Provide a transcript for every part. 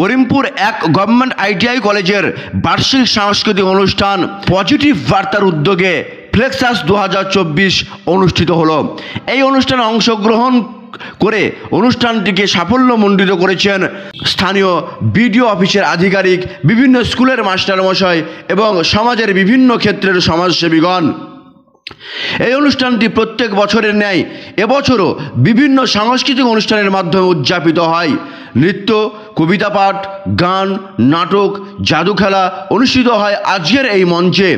করিমপুর এক government ITI কলেজের বার্ষিক সাংস্কৃতিক অনুষ্ঠান পজিটিভ বার্তার উদ্যোগে ফ্লেক্সাস 2024 অনুষ্ঠিত হলো। এই অনুষ্ঠানে অংশগ্রহণ করে অনুষ্ঠানটিকে সাফল্যমণ্ডিত করেছেন স্থানীয় বিডিও অফিসের আধিকারিক, বিভিন্ন স্কুলের মাস্টারমশাই এবং সমাজের বিভিন্ন ক্ষেত্রের সমাজসেবীগণ। এই অনুষ্ঠানটি প্রত্যেক বছরের ন্যায় এবছরও বিভিন্ন সাংস্কৃতিক অনুষ্ঠানের মাধ্যমে উদযাপিত হয়। নৃত্য, কবিতা পাঠ, গান, নাটক, জাদু খেলা অনুষ্ঠিত হয় আজকের এই মঞ্চে।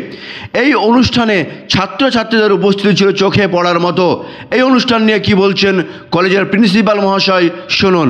এই অনুষ্ঠানে ছাত্রছাত্রীদের উপস্থিতি ছিল চোখে পড়ার মতো। এই অনুষ্ঠান নিয়ে কি বলছেন কলেজের প্রিন্সিপাল মহাশয়, শুনুন।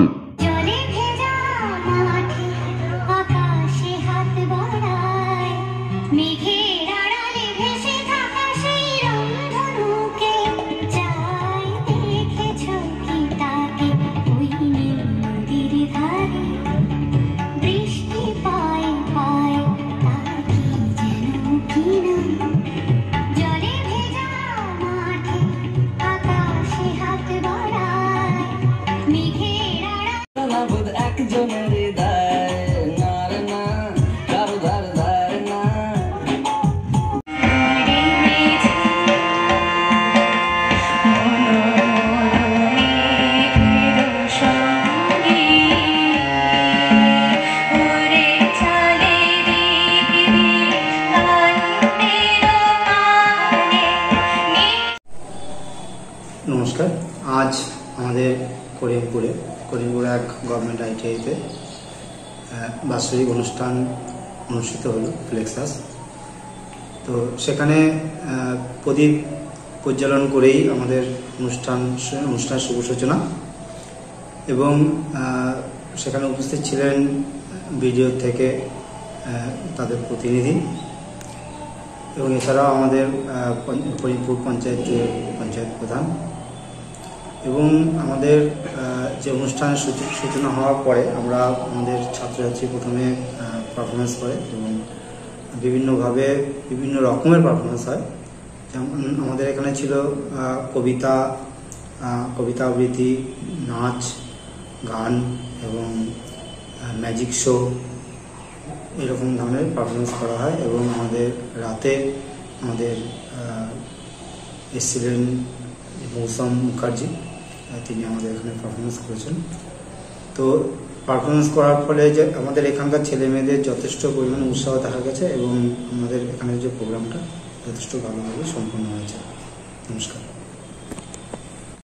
নমস্কার। আজ আমাদের করিমপুরে এক গভর্নমেন্ট আইটিআইতে বাৎসরিক অনুষ্ঠান অনুষ্ঠিত হলো ফ্লেক্সাস। তো সেখানে প্রদীপ প্রজ্বলন করেই আমাদের অনুষ্ঠানের শুভ সূচনা, এবং সেখানে উপস্থিত ছিলেন বিডিও থেকে তাদের প্রতিনিধি, এবং এছাড়াও আমাদের করিমপুর পঞ্চায়েত প্রধান। এবং আমাদের যে অনুষ্ঠানের সূচনা হওয়ার পরে আমরা আমাদের ছাত্রছাত্রী প্রথমে পারফরমেন্স করে, এবং বিভিন্নভাবে বিভিন্ন রকমের পারফরমেন্স হয়। যেমন আমাদের এখানে ছিল কবিতা আবৃত্তি, নাচ, গান এবং ম্যাজিক শো, এরকম ধরনের পারফরমেন্স করা হয়। এবং আমাদের রাতে আমাদের এসছিলেন মৌসম মুখার্জি, তিনি আমাদের এখানে পারফরমেন্স করেছেন। তো পারফরমেন্স করার ফলে যে আমাদের এখানকার ছেলে মেয়েদের যথেষ্ট পরিমাণে উৎসাহ দেখা গেছে, এবং আমাদের এখানের যে প্রোগ্রামটা যথেষ্ট ভালোভাবে সম্পন্ন হয়েছে। নমস্কার।